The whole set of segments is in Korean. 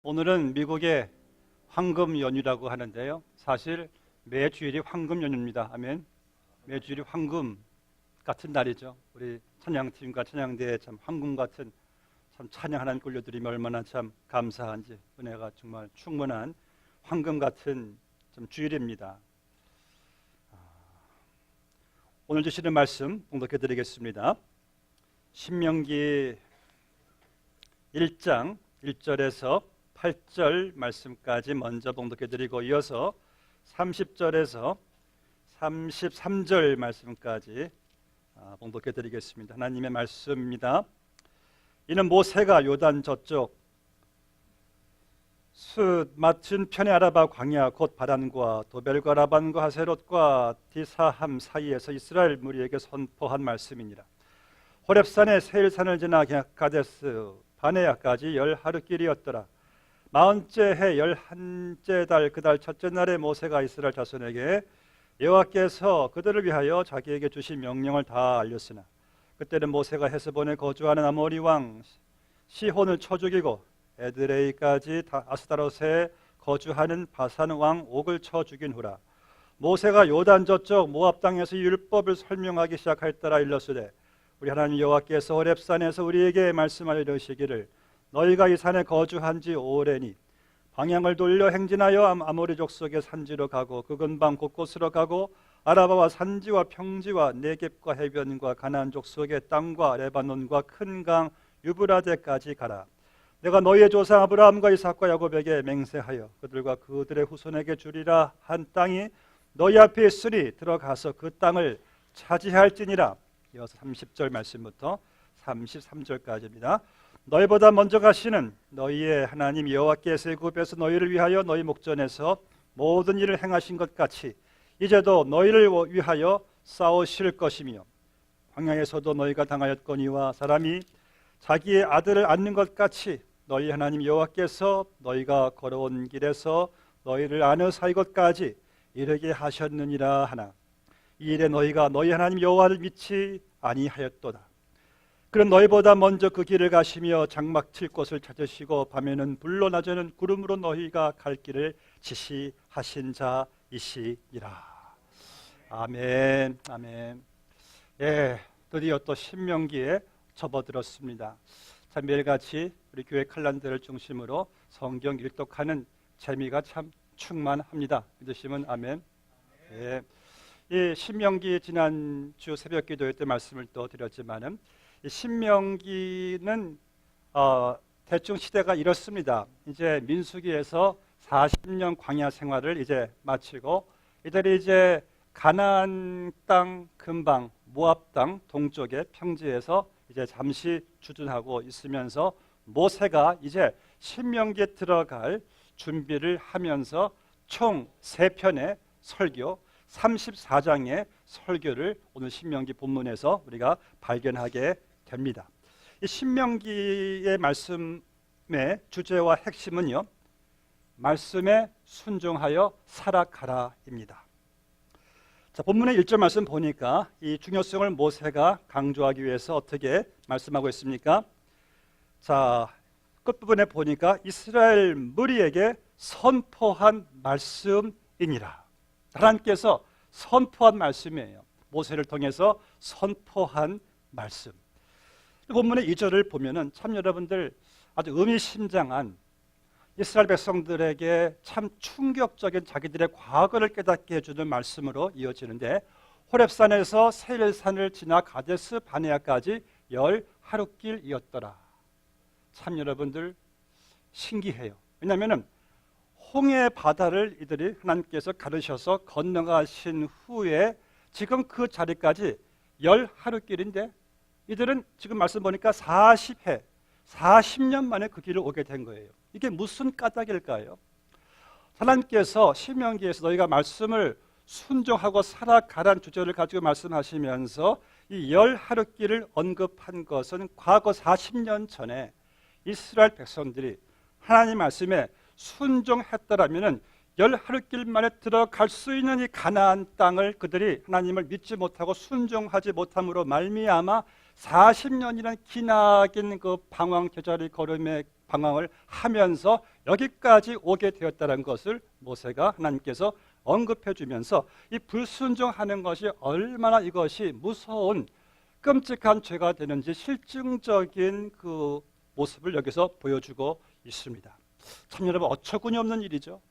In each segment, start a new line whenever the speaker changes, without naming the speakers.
오늘은 미국의 황금 연휴라고 하는데요. 사실 매 주일이 황금 연휴입니다. 아멘. 매 주일이 황금 같은 날이죠. 우리 찬양팀과 찬양대에 참 황금 같은 참 찬양 하나님 올려드리면 얼마나 참 감사한지, 은혜가 정말 충만한 황금 같은 참 주일입니다. 오늘 주시는 말씀 봉독해 드리겠습니다. 신명기 1장 1절에서 8절 말씀까지 먼저 봉독해 드리고, 이어서 30절에서 33절 말씀까지 봉독해 드리겠습니다. 하나님의 말씀입니다. 이는 모세가 요단 저쪽 숫 맞은 편의 아라바 광야 곧 바란과 도벨과 라반과 하세롯과 디사함 사이에서 이스라엘 무리에게 선포한 말씀이니라. 호렙산의 세일산을 지나 가데스 바네아까지 10하루길이었더라. 40째 해 11째 달 그 달 첫째 날에 모세가 이스라엘 자손에게 여호와께서 그들을 위하여 자기에게 주신 명령을 다 알렸으나, 그때는 모세가 헤스본에 거주하는 아모리 왕 시혼을 쳐 죽이고 에드레이까지 아스타롯에 거주하는 바산 왕 옥을 쳐 죽인 후라. 모세가 요단 저쪽 모압 땅에서 율법을 설명하기 시작하였더라. 일러스되 우리 하나님 여호와께서 호렙산에서 우리에게 말씀하여 이르시기를, 너희가 이 산에 거주한 지 오래니 방향을 돌려 행진하여 아모리 족속의 산지로 가고 그 근방 곳곳으로 가고 아라바와 산지와 평지와 네겝과 해변과 가나안 족속의 땅과 레바논과 큰 강 유브라데까지 가라. 내가 너희의 조상 아브라함과 이삭과 야곱에게 맹세하여 그들과 그들의 후손에게 주리라 한 땅이 너희 앞에 있으니 들어가서 그 땅을 차지할지니라. 이어서 30절 말씀부터 33절까지입니다. 너희보다 먼저 가시는 너희의 하나님 여호와께서 애굽에서 너희를 위하여 너희 목전에서 모든 일을 행하신 것 같이 이제도 너희를 위하여 싸우실 것이며, 광야에서도 너희가 당하였거니와 사람이 자기의 아들을 안는 것 같이 너희 하나님 여호와께서 너희가 걸어온 길에서 너희를 안으사 이것까지 이르게 하셨느니라 하나, 이 일에 너희가 너희 하나님 여호와를 믿지 아니하였도다. 그는 너희보다 먼저 그 길을 가시며 장막 칠 곳을 찾으시고 밤에는 불로 낮에는 구름으로 너희가 갈 길을 지시하신 자이시니라. 아멘. 아멘. 예, 드디어 또 신명기에 접어들었습니다. 참 매일같이 우리 교회 칼란더를 중심으로 성경 일독하는 재미가 참 충만합니다. 믿으시면 아멘. 예. 이 신명기 지난주 새벽기도회 때 말씀을 또 드렸지만은 이 신명기는 대충 시대가 이렇습니다. 이제 민수기에서 40년 광야 생활을 이제 마치고 이들이 이제 가나안 땅 근방 모압 땅 동쪽의 평지에서 이제 잠시 주둔하고 있으면서 모세가 이제 신명기에 들어갈 준비를 하면서 총 3편의 설교 34장의 설교를 오늘 신명기 본문에서 우리가 발견하게 됩니다. 이 신명기의 말씀의 주제와 핵심은요, 말씀에 순종하여 살아가라입니다. 자, 본문의 1절 말씀 보니까 이 중요성을 모세가 강조하기 위해서 어떻게 말씀하고 있습니까? 자, 끝부분에 보니까 이스라엘 무리에게 선포한 말씀이니라. 하나님께서 선포한 말씀이에요. 모세를 통해서 선포한 말씀. 본문의 2절을 보면은 참 여러분들 아주 의미심장한 이스라엘 백성들에게 참 충격적인 자기들의 과거를 깨닫게 해주는 말씀으로 이어지는데, 호렙산에서 세일산을 지나 가데스 바네아까지 10하루길이었더라. 참 여러분들 신기해요. 왜냐하면은 홍해 바다를 이들이 하나님께서 가르셔서 건너가신 후에 지금 그 자리까지 10하루길인데 이들은 지금 말씀 보니까 40해, 40년 만에 그 길을 오게 된 거예요. 이게 무슨 까닭일까요? 하나님께서 신명기에서 너희가 말씀을 순종하고 살아가라는 주제를 가지고 말씀하시면서 이 10하루길을 언급한 것은 과거 40년 전에 이스라엘 백성들이 하나님 말씀에 순종했더라면 10하루길 만에 들어갈 수 있는 이 가나안 땅을 그들이 하나님을 믿지 못하고 순종하지 못함으로 말미암아 40년이라는 기나긴 그 방황 제자리 걸음의 방황을 하면서 여기까지 오게 되었다는 것을 모세가 하나님께서 언급해 주면서 이 불순종하는 것이 얼마나 이것이 무서운 끔찍한 죄가 되는지 실증적인 그 모습을 여기서 보여주고 있습니다. 참 여러분, 어처구니 없는 일이죠.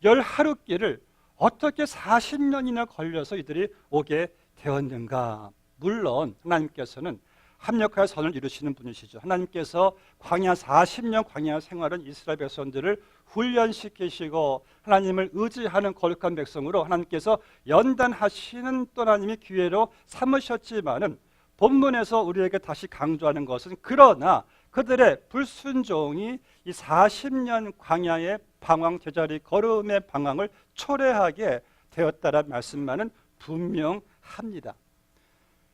열 하루길을 어떻게 40년이나 걸려서 이들이 오게 되었는가. 물론 하나님께서는 합력하여 선을 이루시는 분이시죠. 하나님께서 광야 40년 광야 생활은 이스라엘 백성들을 훈련시키시고 하나님을 의지하는 거룩한 백성으로 하나님께서 연단하시는 또 하나님이 기회로 삼으셨지만은 본문에서 우리에게 다시 강조하는 것은 그러나 그들의 불순종이 이 40년 광야의 방황 제자리 걸음의 방황을 초래하게 되었다는 말씀만은 분명합니다.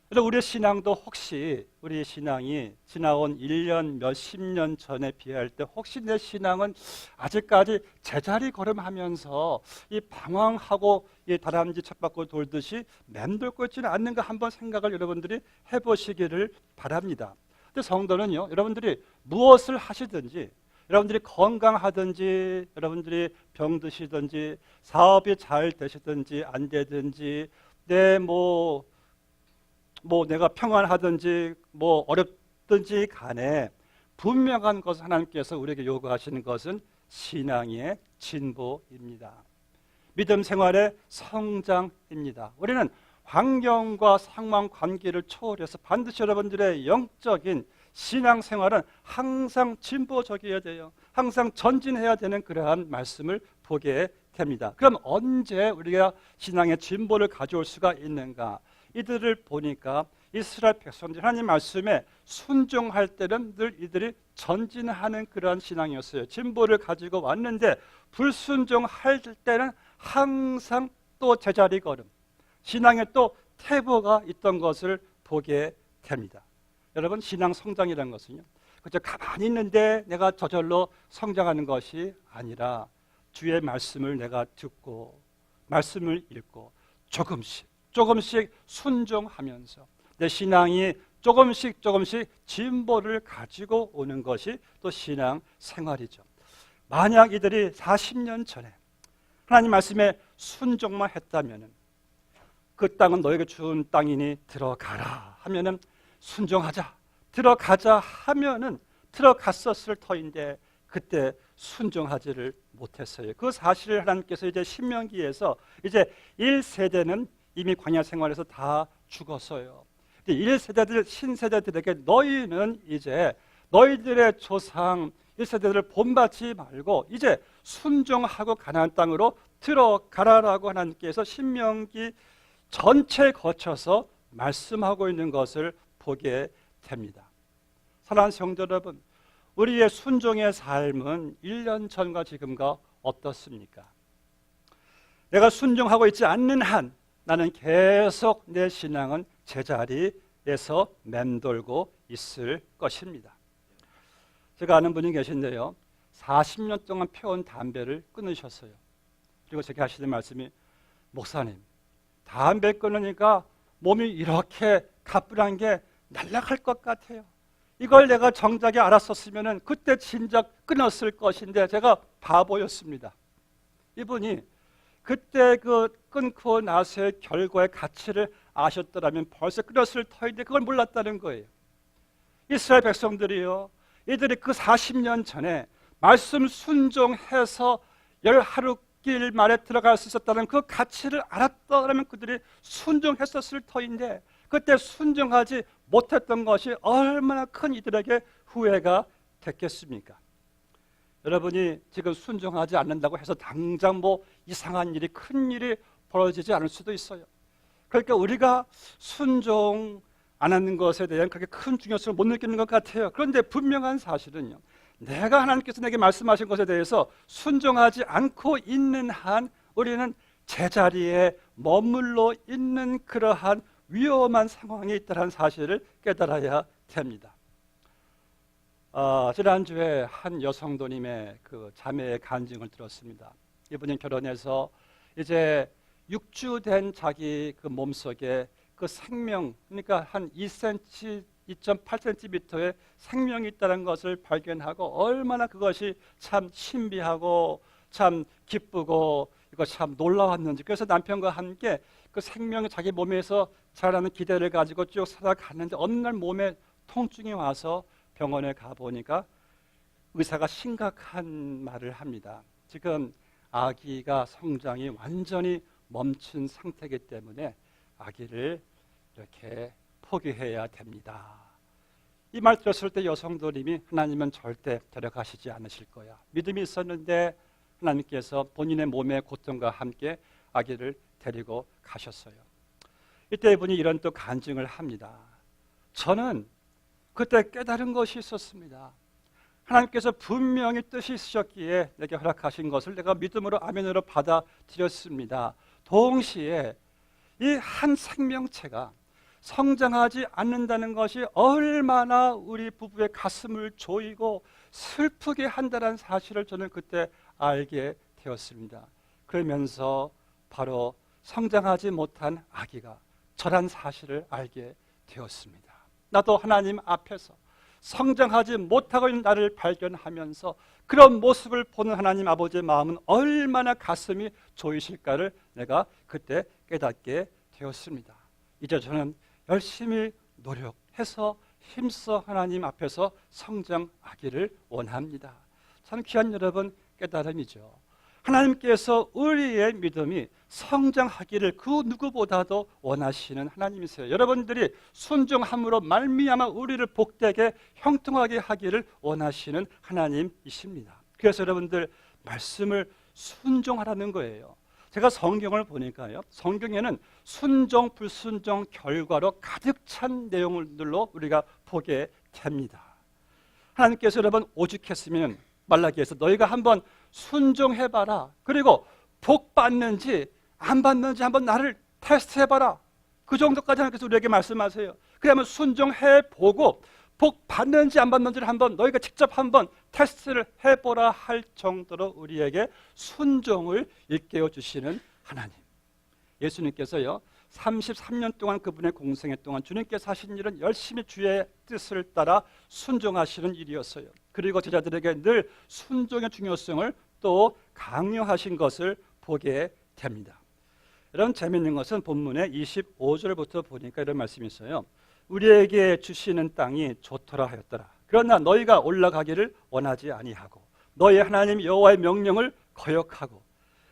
그래서 우리의 신앙도 혹시 우리의 신앙이 지나온 1년 몇십 년 전에 비할 때 혹시 내 신앙은 아직까지 제자리 걸음하면서 이 방황하고 이 다람쥐 쳇바퀴 돌듯이 맴돌고 있지는 않는가 한번 생각을 여러분들이 해보시기를 바랍니다. 근데 성도는요, 여러분들이 무엇을 하시든지, 여러분들이 건강하든지, 여러분들이 병드시든지, 사업이 잘 되시든지 안 되든지, 내가 평안하든지 어렵든지 간에 분명한 것을 하나님께서 우리에게 요구하시는 것은 신앙의 진보입니다. 믿음 생활의 성장입니다. 우리는 환경과 상황 관계를 초월해서 반드시 여러분들의 영적인 신앙 생활은 항상 진보적이어야 돼요. 항상 전진해야 되는 그러한 말씀을 보게 됩니다. 그럼 언제 우리가 신앙의 진보를 가져올 수가 있는가? 이들을 보니까 이스라엘 백성들 하나님 말씀에 순종할 때는 늘 이들이 전진하는 그러한 신앙이었어요. 진보를 가지고 왔는데 불순종할 때는 항상 또 제자리 걸음, 신앙에 또 퇴보가 있던 것을 보게 됩니다. 여러분, 신앙 성장이라는 것은요, 그저 가만히 있는데 내가 저절로 성장하는 것이 아니라 주의 말씀을 내가 듣고 말씀을 읽고 조금씩 순종하면서 내 신앙이 조금씩 진보를 가지고 오는 것이 또 신앙 생활이죠. 만약 이들이 40년 전에 하나님 말씀에 순종만 했다면 그 땅은 너에게 준 땅이니 들어가라 하면은 순종하자, 들어가자 하면은 들어갔었을 터인데 그때 순종하지를 못했어요. 그 사실을 하나님께서 이제 신명기에서 이제 1세대는 이미 광야 생활에서 다 죽었어요. 1세대들, 신세대들에게 너희는 이제 너희들의 조상 1세대들을 본받지 말고 이제 순종하고 가나안 땅으로 들어가라라고 하나님께서 신명기 전체 거쳐서 말씀하고 있는 것을 보게 됩니다. 사랑하는 성도 여러분, 우리의 순종의 삶은 1년 전과 지금과 어떻습니까? 내가 순종하고 있지 않는 한 나는 계속 내 신앙은 제자리에서 맴돌고 있을 것입니다. 제가 아는 분이 계신데요, 40년 동안 피워온 담배를 끊으셨어요. 그리고 제게 하시는 말씀이, 목사님, 담배 끊으니까 몸이 이렇게 가뿐한 게 날아갈 것 같아요. 이걸 내가 정작에 알았었으면 그때 진작 끊었을 것인데 제가 바보였습니다. 이분이 그때 그 끊고 나서의 결과의 가치를 아셨더라면 벌써 끊었을 터인데 그걸 몰랐다는 거예요. 이스라엘 백성들이요, 이들이 그 40년 전에 말씀 순종해서 열 하루길 만에 들어갈 수 있었다는 그 가치를 알았더라면 그들이 순종했었을 터인데 그때 순종하지 못했던 것이 얼마나 큰 이들에게 후회가 됐겠습니까? 여러분이 지금 순종하지 않는다고 해서 당장 이상한 일이, 큰 일이 벌어지지 않을 수도 있어요. 그러니까 우리가 순종 안 하는 것에 대한 그렇게 큰 중요성을 못 느끼는 것 같아요. 그런데 분명한 사실은요, 내가 하나님께서 내게 말씀하신 것에 대해서 순종하지 않고 있는 한 우리는 제자리에 머물러 있는 그러한 위험한 상황에 있다는 사실을 깨달아야 됩니다. 지난주에 한 여성도님의 그 자매의 간증을 들었습니다. 이분이 결혼해서 이제 6주 된 자기 그 몸속에 그 생명, 그러니까 한 2cm 2.8cm의 생명이 있다는 것을 발견하고 얼마나 그것이 참 신비하고 참 기쁘고 이거 참 놀라웠는지, 그래서 남편과 함께 그 생명이 자기 몸에서 자라는 기대를 가지고 쭉 살아갔는데 어느 날 몸에 통증이 와서 병원에 가보니까 의사가 심각한 말을 합니다. 지금 아기가 성장이 완전히 멈춘 상태이기 때문에 아기를 이렇게 포기해야 됩니다. 이 말 들었을 때 여성들이 하나님은 절대 데려가시지 않으실 거야. 믿음이 있었는데 하나님께서 본인의 몸의 고통과 함께 아기를 데리고 가셨어요. 이때 이분이 이런 또 간증을 합니다. 저는 그때 깨달은 것이 있었습니다. 하나님께서 분명히 뜻이 있으셨기에 내게 허락하신 것을 내가 믿음으로 아멘으로 받아들였습니다. 동시에 이 한 생명체가 성장하지 않는다는 것이 얼마나 우리 부부의 가슴을 조이고 슬프게 한다는 사실을 저는 그때 알게 되었습니다. 그러면서 바로 성장하지 못한 아기가 저란 사실을 알게 되었습니다. 나도 하나님 앞에서 성장하지 못하고 있는 나를 발견하면서 그런 모습을 보는 하나님 아버지의 마음은 얼마나 가슴이 조이실까를 내가 그때 깨닫게 되었습니다. 이제 저는 열심히 노력해서 힘써 하나님 앞에서 성장하기를 원합니다. 참 귀한 여러분, 깨달음이죠. 하나님께서 우리의 믿음이 성장하기를 그 누구보다도 원하시는 하나님이세요. 여러분들이 순종함으로 말미암아 우리를 복되게 형통하게 하기를 원하시는 하나님이십니다. 그래서 여러분들 말씀을 순종하라는 거예요. 제가 성경을 보니까요, 성경에는 순종, 불순종 결과로 가득 찬 내용들로 우리가 보게 됩니다. 하나님께서 여러분 오죽했으면 말라기에서 너희가 한번 순종해봐라. 그리고 복 받는지 안 받는지 한번 나를 테스트해봐라. 그 정도까지 하나님께서 우리에게 말씀하세요. 그러면 순종해보고 복 받는지 안 받는지를 한번 너희가 직접 한번 테스트를 해보라 할 정도로 우리에게 순종을 일깨워 주시는 하나님. 예수님께서요 33년 동안 그분의 공생애 동안 주님께서 하신 일은 열심히 주의 뜻을 따라 순종하시는 일이었어요. 그리고 제자들에게 늘 순종의 중요성을 또 강요하신 것을 보게 됩니다. 이런 재미있는 것은 본문의 25절부터 보니까 이런 말씀이 있어요. 우리에게 주시는 땅이 좋더라 하였더라. 그러나 너희가 올라가기를 원하지 아니하고 너희 하나님 여호와의 명령을 거역하고.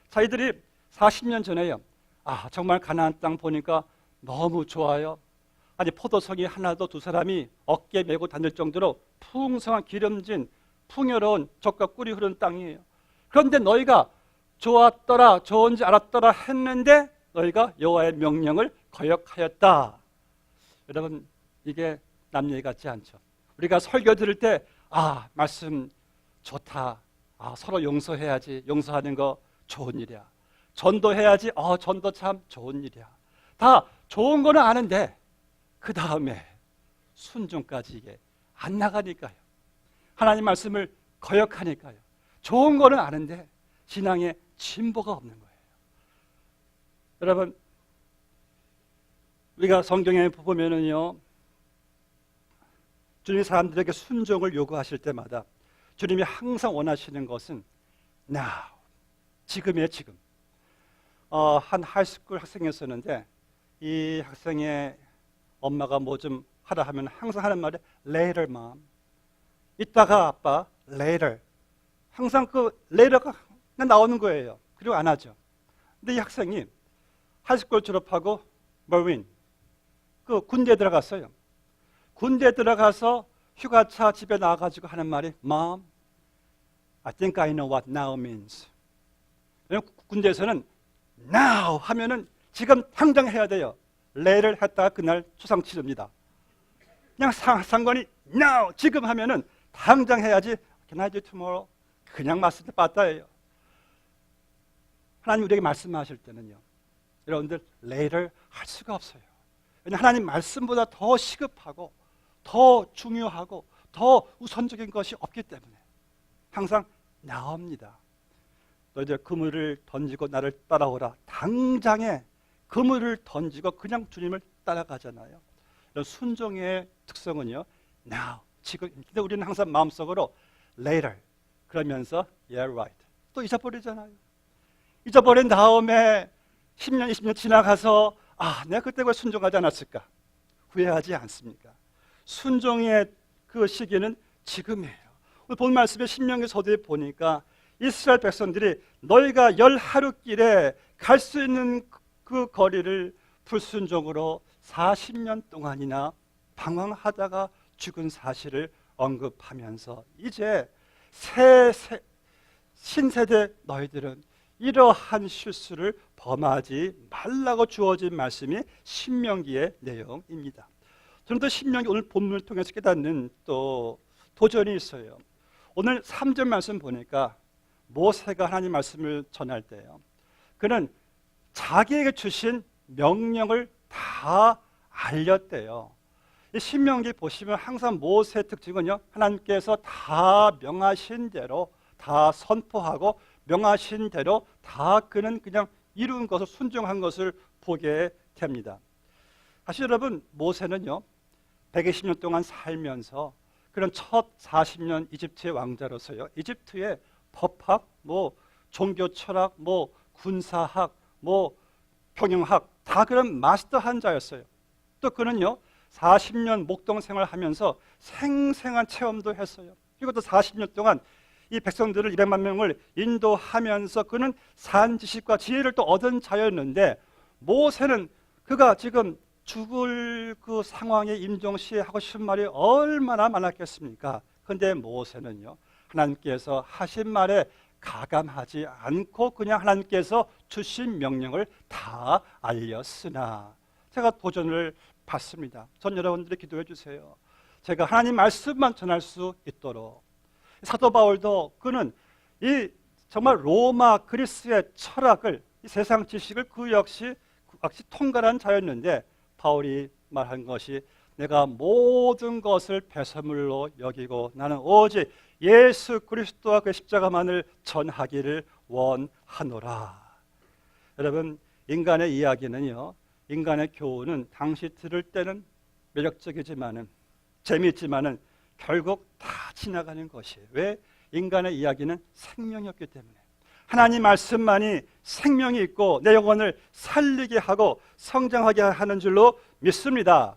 자, 이들이 40년 전에요, 정말 가나안 땅 보니까 너무 좋아요. 아니 포도송이 하나도 두 사람이 어깨에 메고 다닐 정도로 풍성한 기름진 풍요로운 젖과 꿀이 흐르는 땅이에요. 그런데 너희가 좋았더라, 좋은지 알았더라 했는데 너희가 여호와의 명령을 거역하였다. 여러분, 이게 남 얘기 같지 않죠? 우리가 설교 들을 때 말씀 좋다, 서로 용서해야지, 용서하는 거 좋은 일이야. 전도해야지, 전도 참 좋은 일이야. 다 좋은 거는 아는데 그 다음에 순종까지 이게 안 나가니까요. 하나님 말씀을 거역하니까요. 좋은 거는 아는데 신앙에 진보가 없는 거예요. 여러분, 우리가 성경에 보면은요, 주님이 사람들에게 순종을 요구하실 때마다 주님이 항상 원하시는 것은 now, 지금이에요, 지금. 한 하이스쿨 학생이었었는데 이 학생의 엄마가 뭐 좀 하라 하면 항상 하는 말이 later mom, 이따가 아빠, later. 항상 그 later가 나오는 거예요. 그리고 안 하죠. 근데 이 학생이 하이스쿨 졸업하고 머린, 그 군대에 들어갔어요. 군대에 들어가서 휴가차 집에 나와가지고 하는 말이 Mom, I think I know what now means. 군대에서는 now 하면은 지금 당장 해야 돼요. later 했다가 그날 초상 치릅니다. 그냥 상관이 now, 지금 하면은 당장 해야지. Can I do tomorrow? 그냥 맞을 때 빠따예요. 하나님 우리에게 말씀하실 때는요, 여러분들 later 할 수가 없어요. 왜냐하면 하나님 말씀보다 더 시급하고 더 중요하고 더 우선적인 것이 없기 때문에 항상 나옵니다. 너희들 그물을 던지고 나를 따라오라. 당장에 그물을 던지고 그냥 주님을 따라가잖아요. 순종의 특성은요, now, 지금. 근데 우리는 항상 마음속으로 later 그러면서 yeah right 또 잊어버리잖아요. 잊어버린 다음에 10년, 20년 지나가서 내가 그때 왜 순종하지 않았을까? 후회하지 않습니까? 순종의 그 시기는 지금이에요. 오늘 본 말씀에 신명기 서두에 보니까 이스라엘 백성들이 너희가 10하루길에 갈 수 있는 그 거리를 불순종으로 40년 동안이나 방황하다가 죽은 사실을 언급하면서 이제 신세대 너희들은 이러한 실수를 범하지 말라고 주어진 말씀이 신명기의 내용입니다. 저는 또 신명기 오늘 본문을 통해서 깨닫는 또 도전이 있어요. 오늘 3절 말씀 보니까 모세가 하나님 말씀을 전할 때요, 그는 자기에게 주신 명령을 다 알렸대요. 이 신명기 보시면 항상 모세의 특징은요, 하나님께서 다 명하신 대로 다 선포하고 명하신 대로 다 그는 그냥 이룬 것을 순종한 것을 보게 됩니다. 사실 여러분, 모세는요 120년 동안 살면서 그런 첫 40년 이집트의 왕자로서요, 이집트의 법학, 종교 철학, 군사학, 경영학 다 그런 마스터한 자였어요. 또 그는요 40년 목동 생활하면서 생생한 체험도 했어요. 그리고 또 40년 동안 이 백성들을 200만 명을 인도하면서 그는 산 지식과 지혜를 또 얻은 자였는데, 모세는 그가 지금 죽을 그 상황에 임종시에 하고 싶은 말이 얼마나 많았겠습니까? 그런데 모세는요 하나님께서 하신 말에 가감하지 않고 그냥 하나님께서 주신 명령을 다 알렸으나, 제가 도전을 받습니다. 전 여러분들이 기도해 주세요. 제가 하나님 말씀만 전할 수 있도록. 사도 바울도 그는 이 정말 로마 그리스의 철학을, 이 세상 지식을 그 역시 통달한 자였는데, 바울이 말한 것이 내가 모든 것을 배설물로 여기고 나는 오직 예수 그리스도와 그 십자가만을 전하기를 원하노라. 여러분, 인간의 이야기는요, 인간의 교훈은 당시 들을 때는 매력적이지만은 재미있지만은 결국 다 지나가는 것이에요. 왜? 인간의 이야기는 생명이었기 때문에. 하나님 말씀만이 생명이 있고 내 영혼을 살리게 하고 성장하게 하는 줄로 믿습니다.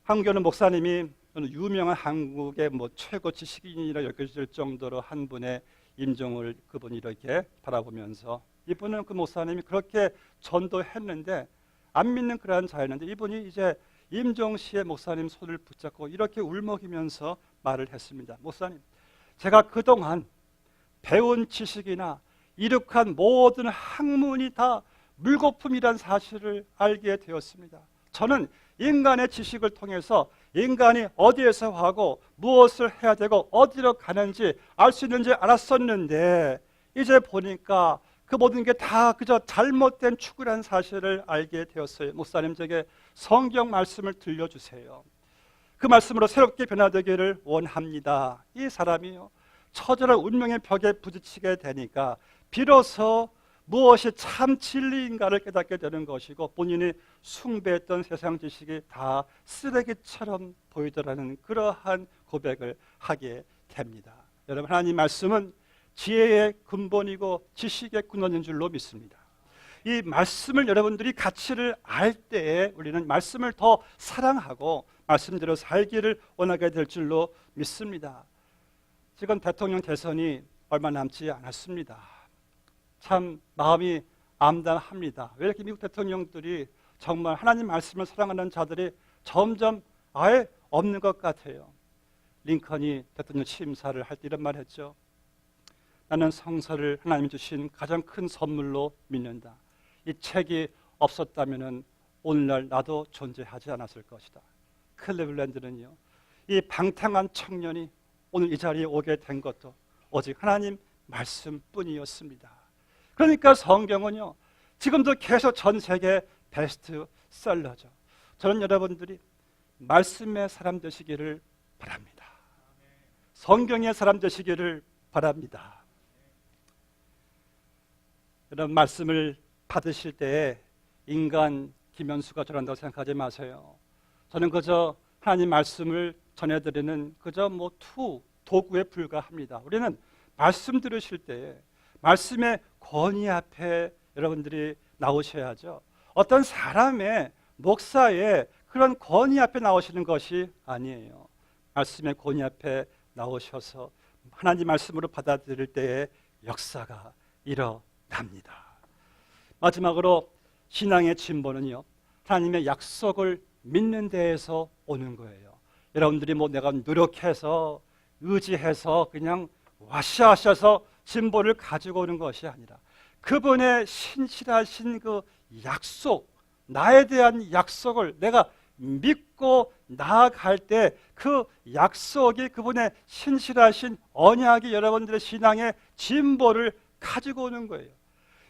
한국교는 목사님이 유명한 한국의 최고 지식인이라 여겨질 정도로 한 분의 임종을 그분이 이렇게 바라보면서, 이분은 그 목사님이 그렇게 전도했는데 안 믿는 그러한 자였는데, 이분이 이제 임종시의 목사님 손을 붙잡고 이렇게 울먹이면서 말을 했습니다. 목사님, 제가 그동안 배운 지식이나 이룩한 모든 학문이 다 물거품이란 사실을 알게 되었습니다. 저는 인간의 지식을 통해서 인간이 어디에서 하고 무엇을 해야 되고 어디로 가는지 알 수 있는지 알았었는데, 이제 보니까 그 모든 게 다 그저 잘못된 추구라는 사실을 알게 되었어요. 목사님, 제게 성경 말씀을 들려주세요. 그 말씀으로 새롭게 변화되기를 원합니다. 이 사람이요, 처절한 운명의 벽에 부딪히게 되니까 비로소 무엇이 참 진리인가를 깨닫게 되는 것이고, 본인이 숭배했던 세상 지식이 다 쓰레기처럼 보이더라는 그러한 고백을 하게 됩니다. 여러분, 하나님 말씀은 지혜의 근본이고 지식의 근원인 줄로 믿습니다. 이 말씀을 여러분들이 가치를 알 때에 우리는 말씀을 더 사랑하고 말씀대로 살기를 원하게 될 줄로 믿습니다. 지금 대통령 대선이 얼마 남지 않았습니다. 참 마음이 암담합니다. 왜 이렇게 미국 대통령들이 정말 하나님 말씀을 사랑하는 자들이 점점 아예 없는 것 같아요. 링컨이 대통령 취임사를 할 때 이런 말 했죠. 나는 성서를 하나님이 주신 가장 큰 선물로 믿는다. 이 책이 없었다면 오늘날 나도 존재하지 않았을 것이다. 클리블랜드는요, 이 방탕한 청년이 오늘 이 자리에 오게 된 것도 오직 하나님 말씀뿐이었습니다. 그러니까 성경은요, 지금도 계속 전 세계 베스트셀러죠. 저는 여러분들이 말씀의 사람 되시기를 바랍니다. 성경의 사람 되시기를 바랍니다. 여러분, 말씀을 받으실 때에 인간 김현수가 저런다고 생각하지 마세요. 저는 그저 하나님 말씀을 전해드리는 그저 도구에 불과합니다. 우리는 말씀 들으실 때에 말씀의 권위 앞에 여러분들이 나오셔야죠. 어떤 사람의 목사의 그런 권위 앞에 나오시는 것이 아니에요. 말씀의 권위 앞에 나오셔서 하나님 말씀으로 받아들일 때에 역사가 일어납니다. 마지막으로 신앙의 진보는요, 하나님의 약속을 믿는 데에서 오는 거예요. 여러분들이 내가 노력해서 의지해서 그냥 와시하셔서 진보를 가지고 오는 것이 아니라 그분의 신실하신 그 약속, 나에 대한 약속을 내가 믿고 나아갈 때 그 약속이, 그분의 신실하신 언약이 여러분들의 신앙의 진보를 가지고 오는 거예요.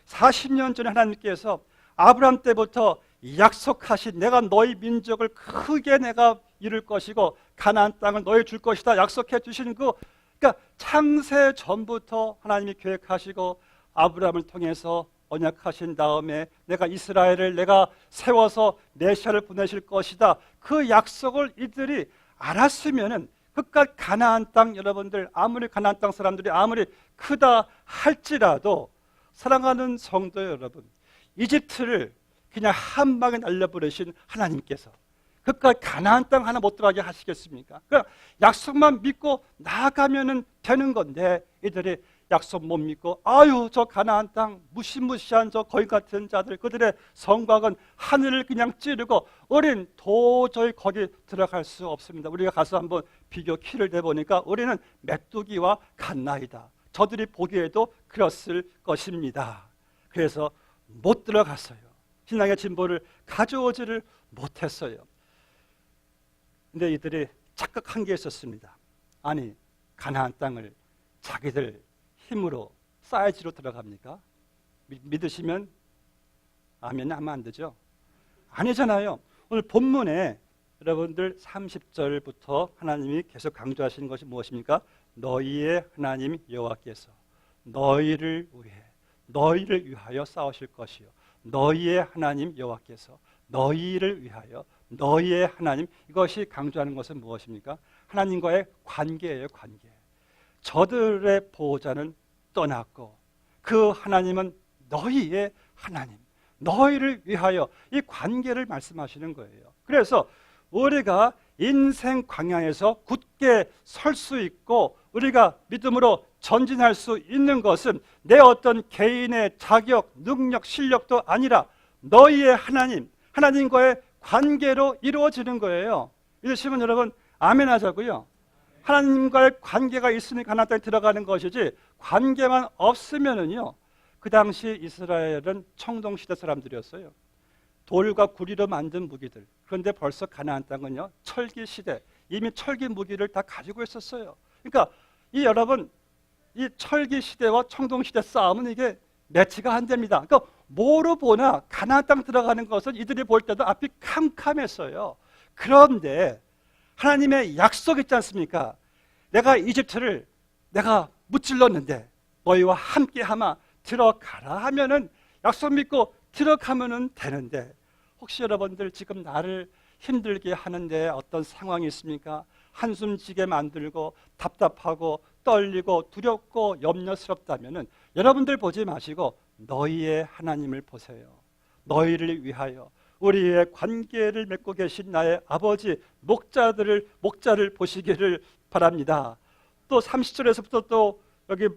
40년 전에 하나님께서 아브라함 때부터 약속하신, 내가 너희 민족을 크게 내가 이룰 것이고 가나안 땅을 너희 줄 것이다 약속해 주신 그러니까 창세 전부터 하나님이 계획하시고 아브라함을 통해서 언약하신 다음에 내가 이스라엘을 내가 세워서 메시아를 보내실 것이다, 그 약속을 이들이 알았으면은 그깟 가나안 땅, 여러분들 아무리 가나안 땅 사람들이 아무리 크다 할지라도 사랑하는 성도 여러분, 이집트를 그냥 한 방에 날려버리신 하나님께서 그깟 가나안 땅 하나 못 들어가게 하시겠습니까? 그러니까 약속만 믿고 나아가면 되는 건데 이들이 약속 못 믿고 저 가나안 땅 무시무시한 저 거인 같은 자들, 그들의 성곽은 하늘을 그냥 찌르고 우린 도저히 거기 들어갈 수 없습니다. 우리가 가서 한번 비교 키를 대보니까 우리는 메뚜기와 같나이다. 저들이 보기에도 그랬을 것입니다. 그래서 못 들어갔어요. 신앙의 진보를 가져오지를 못했어요. 근데 이들이 착각한 게 있었습니다. 아니, 가나안 땅을 자기들 힘으로 사이즈로 들어갑니까? 믿으시면 아멘 하면 안 되죠? 아니잖아요. 오늘 본문에 여러분들 30절부터 하나님이 계속 강조하시는 것이 무엇입니까? 너희의 하나님 여호와께서 너희를 위하여 싸우실 것이요, 너희의 하나님 여호와께서 너희를 위하여, 너희의 하나님, 이것이 강조하는 것은 무엇입니까? 하나님과의 관계예요. 관계. 저들의 보호자는 떠났고 그 하나님은 너희의 하나님, 너희를 위하여, 이 관계를 말씀하시는 거예요. 그래서 우리가 인생 광야에서 굳게 설 수 있고 우리가 믿음으로 전진할 수 있는 것은 내 어떤 개인의 자격, 능력, 실력도 아니라 너희의 하나님, 하나님과의 관계로 이루어지는 거예요. 이러시면 여러분 아멘 하자고요. 하나님과의 관계가 있으니 가나안 땅에 들어가는 것이지, 관계만 없으면은요, 그 당시 이스라엘은 청동시대 사람들이었어요. 돌과 구리로 만든 무기들. 그런데 벌써 가나안 땅은요, 철기시대, 이미 철기 무기를 다 가지고 있었어요. 그러니까 여러분, 이 철기시대와 청동시대 싸움은 이게 매치가 안 됩니다. 그러니까 뭐로 보나 가나안 땅 들어가는 것은 이들이 볼 때도 앞이 캄캄했어요. 그런데 하나님의 약속 있지 않습니까? 내가 이집트를 내가 무찔렀는데 너희와 함께 하마 들어가라 하면은, 약속 믿고 들어가면은 되는데, 혹시 여러분들 지금 나를 힘들게 하는데 어떤 상황이 있습니까? 한숨 지게 만들고 답답하고 떨리고 두렵고 염려스럽다면은 여러분들 보지 마시고 너희의 하나님을 보세요. 너희를 위하여 우리의 관계를 맺고 계신 나의 아버지 목자를 보시기를 바랍니다. 또 30절에서부터 또 여기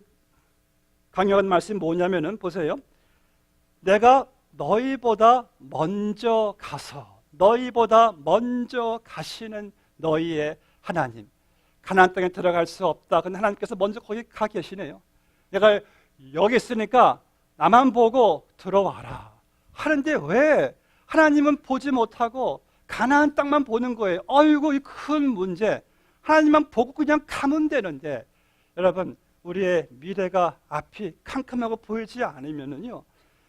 강력한 말씀이 뭐냐면은 보세요. 내가 너희보다 먼저 가서, 너희보다 먼저 가시는 너희의 하나님. 가나안 땅에 들어갈 수 없다. 근데 하나님께서 먼저 거기 가 계시네요. 내가 여기 있으니까 나만 보고 들어와라 하는데 왜 하나님은 보지 못하고 가나안 땅만 보는 거예요? 아이고, 이 큰 문제. 하나님만 보고 그냥 가면 되는데, 여러분, 우리의 미래가 앞이 캄캄하고 보이지 않으면은요,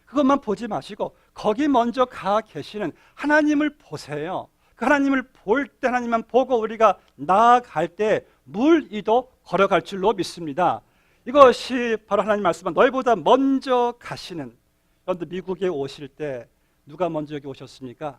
그것만 보지 마시고 거기 먼저 가 계시는 하나님을 보세요. 그 하나님을 볼 때, 하나님만 보고 우리가 나아갈 때 물 위도 걸어갈 줄로 믿습니다. 이것이 바로 하나님 말씀은 너희보다 먼저 가시는. 여러분들 미국에 오실 때 누가 먼저 여기 오셨습니까?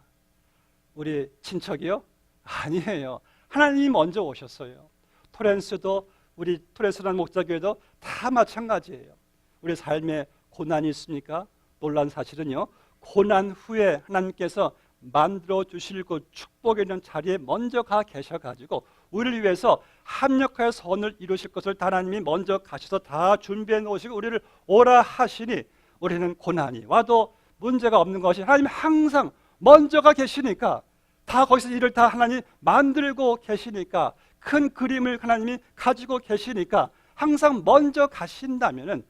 우리 친척이요? 아니에요. 하나님이 먼저 오셨어요. 토렌스도 우리 토렌스라는 목자교회도 다 마찬가지예요. 우리 삶에 고난이 있습니까? 놀란 사실은요, 고난 후에 하나님께서 만들어 주실 그 축복에 있는 자리에 먼저 가 계셔가지고 우리를 위해서 합력하여 선을 이루실 것을 하나님이 먼저 가셔서 다 준비해 놓으시고 우리를 오라 하시니 우리는 고난이 와도 문제가 없는 것이 하나님이 항상 먼저 가 계시니까, 다 거기서 일을 다 하나님이 만들고 계시니까, 큰 그림을 하나님이 가지고 계시니까 항상 먼저 가신다면은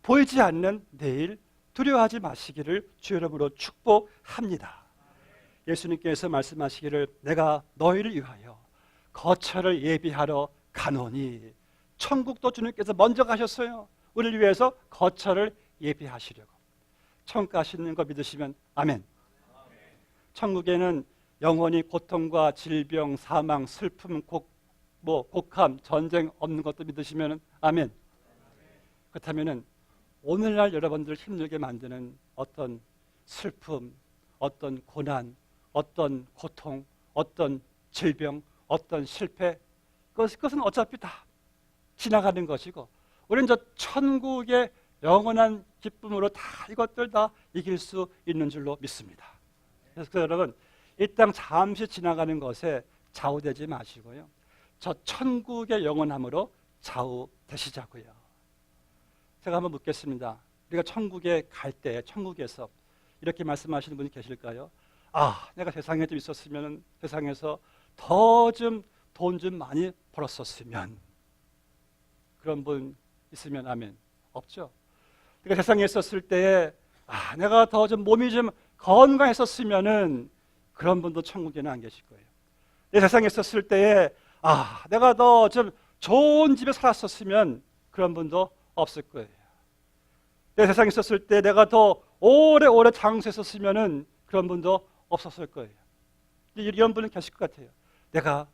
보이지 않는 내일 두려워하지 마시기를 주의 이름으로 축복합니다. 예수님께서 말씀하시기를 내가 너희를 위하여 거처를 예비하러 가노니, 천국도 주님께서 먼저 가셨어요. 우리를 위해서 거처를 예비하시려고. 천국 가시는 거 믿으시면 아멘. 천국에는 영원히 고통과 질병, 사망, 슬픔, 곡함, 전쟁 없는 것도 믿으시면 아멘. 그렇다면 오늘날 여러분들을 힘들게 만드는 어떤 슬픔, 어떤 고난, 어떤 고통, 어떤 질병, 어떤 실패, 그것은 어차피 다 지나가는 것이고 우리는 저 천국의 영원한 기쁨으로 다 이것들 다 이길 수 있는 줄로 믿습니다. 그래서 여러분, 이 땅 잠시 지나가는 것에 좌우되지 마시고요, 저 천국의 영원함으로 좌우되시자고요. 제가 한번 묻겠습니다. 우리가 천국에 갈 때 천국에서 이렇게 말씀하시는 분이 계실까요? 아, 내가 세상에 좀 있었으면, 세상에서 더 좀 돈 좀 많이 벌었었으면. 그런 분 있으면 아멘. 없죠. 그러니까 세상에 있었을 때에 아, 내가 더 좀 몸이 좀 건강했었으면은, 그런 분도 천국에는 안 계실 거예요. 내 세상에 있었을 때에 아, 내가 더 좀 좋은 집에 살았었으면, 그런 분도 없을 거예요. 내 세상에 있었을 때 내가 더 오래오래 장수했었으면은, 그런 분도 없었을 거예요. 이런 분은 계실 것 같아요. 내가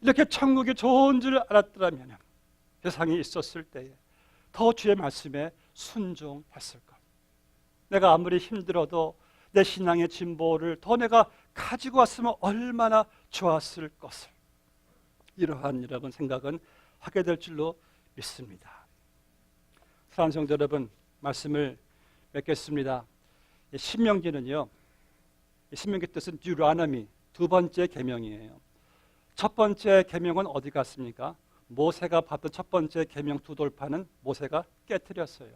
이렇게 천국이 좋은 줄 알았더라면 세상에 있었을 때에 더 주의 말씀에 순종했을 것. 내가 아무리 힘들어도 내 신앙의 진보를 더 내가 가지고 왔으면 얼마나 좋았을 것을. 이러한 여러분 생각은 하게 될 줄로 믿습니다. 사랑하는 성도 여러분, 말씀을 맺겠습니다. 신명기는요, 신명기 뜻은 듀라노미, 두 번째 계명이에요. 첫 번째 계명은 어디 갔습니까? 모세가 받던 첫 번째 계명 두 돌판은 모세가 깨뜨렸어요.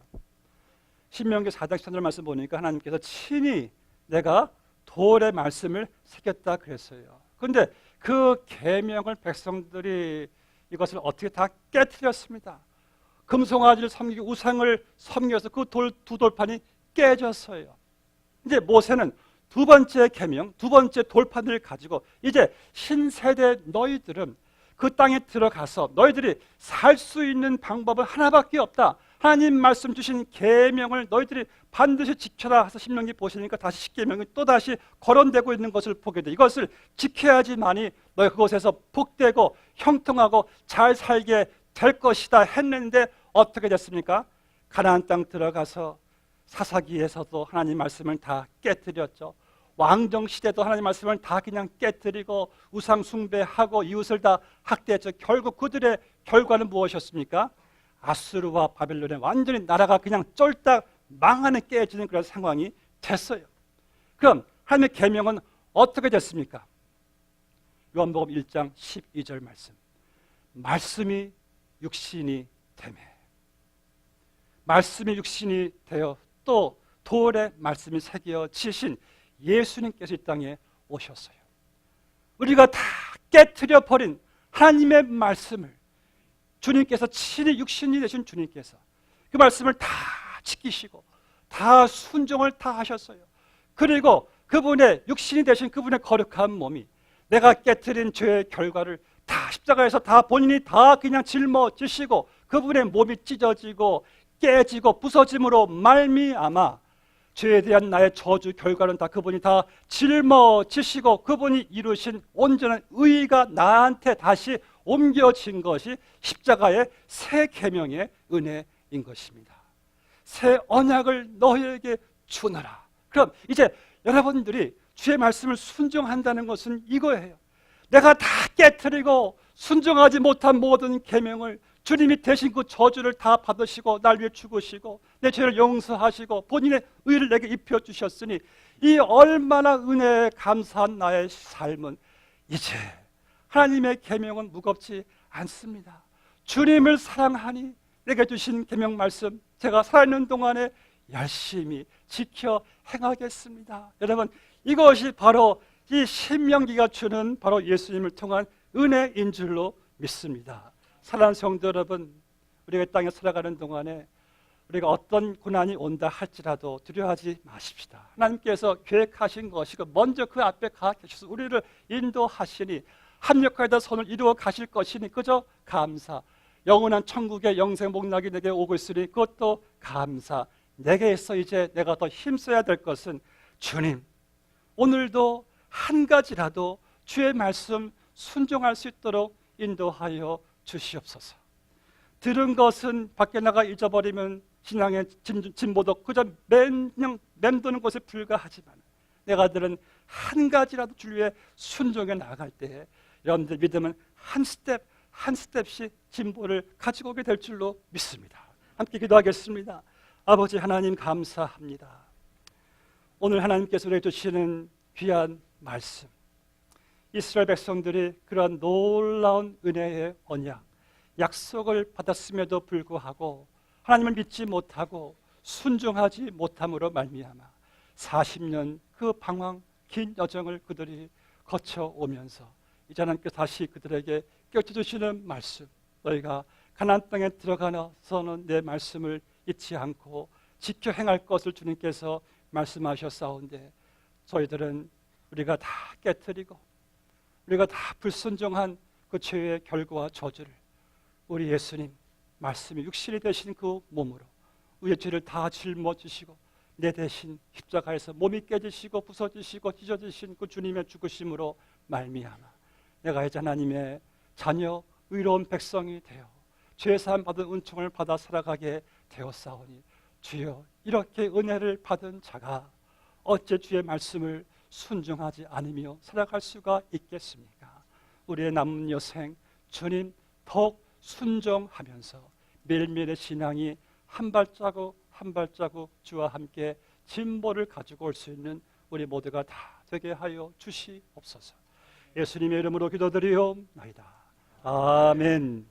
신명기 4장 10절 말씀 보니까 하나님께서 친히 내가 돌의 말씀을 새겼다 그랬어요. 그런데 그 계명을 백성들이 이것을 어떻게 다 깨뜨렸습니다. 금송아지를 섬기고 우상을 섬겨서 그 두 돌판이 깨졌어요. 이제 모세는 두 번째 계명, 두 번째 돌판을 가지고 이제 신세대 너희들은 그 땅에 들어가서 너희들이 살 수 있는 방법은 하나밖에 없다. 하나님 말씀 주신 계명을 너희들이 반드시 지켜라 해서 신명기 보시니까 다시 십계명이 또다시 거론되고 있는 것을 보게 돼. 이것을 지켜야지만이 너희 그곳에서 복되고 형통하고 잘 살게 될 것이다 했는데 어떻게 됐습니까? 가나안 땅 들어가서 사사기에서도 하나님 말씀을 다 깨뜨렸죠. 왕정시대도 하나님 말씀을 다 그냥 깨뜨리고 우상 숭배하고 이웃을 다 학대했죠. 결국 그들의 결과는 무엇이었습니까? 아수르와 바벨론에 완전히 나라가 그냥 쫄딱 망하는 깨지는 그런 상황이 됐어요. 그럼 하나님의 계명은 어떻게 됐습니까? 요한복음 1장 12절 말씀. 말씀이 육신이 되매. 말씀이 육신이 되어 또 돌의 말씀이 새겨지신 예수님께서 이 땅에 오셨어요. 우리가 다 깨트려 버린 하나님의 말씀을 주님께서 친히 육신이 되신 주님께서 그 말씀을 다 지키시고 다 순종을 다 하셨어요. 그리고 그분의 육신이 되신 그분의 거룩한 몸이 내가 깨트린 죄의 결과를 다 십자가에서 다 본인이 다 그냥 짊어지시고 그분의 몸이 찢어지고 깨지고 부서짐으로 말미암아 죄에 대한 나의 저주 결과는 다 그분이 다 짊어지시고 그분이 이루신 온전한 의가 나한테 다시 옮겨진 것이 십자가의 새 계명의 은혜인 것입니다. 새 언약을 너희에게 주노라. 그럼 이제 여러분들이 주의 말씀을 순종한다는 것은 이거예요. 내가 다 깨트리고 순종하지 못한 모든 계명을 주님이 대신 그 저주를 다 받으시고 날 위해 죽으시고 내 죄를 용서하시고 본인의 의를 내게 입혀주셨으니 이 얼마나 은혜에 감사한 나의 삶은 이제 하나님의 계명은 무겁지 않습니다. 주님을 사랑하니 내게 주신 계명 말씀 제가 살아있는 동안에 열심히 지켜 행하겠습니다. 여러분, 이것이 바로 이 신명기가 주는 바로 예수님을 통한 은혜인 줄로 믿습니다. 사랑하는 성도 여러분, 우리가 이 땅에 살아가는 동안에 우리가 어떤 고난이 온다 할지라도 두려워하지 마십시다. 하나님께서 계획하신 것이고 먼저 그 앞에 가 계셔서 우리를 인도하시니 합력하여다 선을 이루어 가실 것이니 그저 감사. 영원한 천국의 영생 복락이 내게 오고 있으니 그것도 감사. 내게서 이제 내가 더 힘써야 될 것은 주님, 오늘도 한 가지라도 주의 말씀 순종할 수 있도록 인도하여 주시옵소서. 들은 것은 밖에 나가 잊어버리면 신앙의 진보도 그저 그냥 맴도는 것에 불과하지만 내가 들은 한 가지라도 주를 위해 순종해 나갈 때에 여러분들 믿음은 한 스텝 한 스텝씩 진보를 가지고 오게 될 줄로 믿습니다. 함께 기도하겠습니다. 아버지 하나님 감사합니다. 오늘 하나님께서 우리에게 주시는 귀한 말씀, 이스라엘 백성들이 그러한 놀라운 은혜의 언약, 약속을 받았음에도 불구하고 하나님을 믿지 못하고 순종하지 못함으로 말미암아 40년 그 방황 긴 여정을 그들이 거쳐오면서 이제 하나님께서 다시 그들에게 깨우쳐주시는 말씀, 너희가 가나안 땅에 들어가서는 내 말씀을 잊지 않고 지켜 행할 것을 주님께서 말씀하셨사온데 저희들은 우리가 다 깨트리고 우리가 다 불순종한 그 죄의 결과와 저주를 우리 예수님 말씀이 육신이 되신 그 몸으로 우리의 죄를 다 짊어지시고 내 대신 십자가에서 몸이 깨지시고 부서지시고 찢어지신 그 주님의 죽으심으로 말미암아 내가 이제 하나님의 자녀 의로운 백성이 되어 죄사함 받은 은총을 받아 살아가게 되었사오니 주여, 이렇게 은혜를 받은 자가 어째 주의 말씀을 순종하지 않으며 살아갈 수가 있겠습니까? 우리의 남은 여생 주님 더욱 순종하면서 매일매일의 신앙이 한 발자국 한 발자국 주와 함께 진보를 가지고 올 수 있는 우리 모두가 다 되게 하여 주시옵소서. 예수님의 이름으로 기도드리옵나이다. 아멘.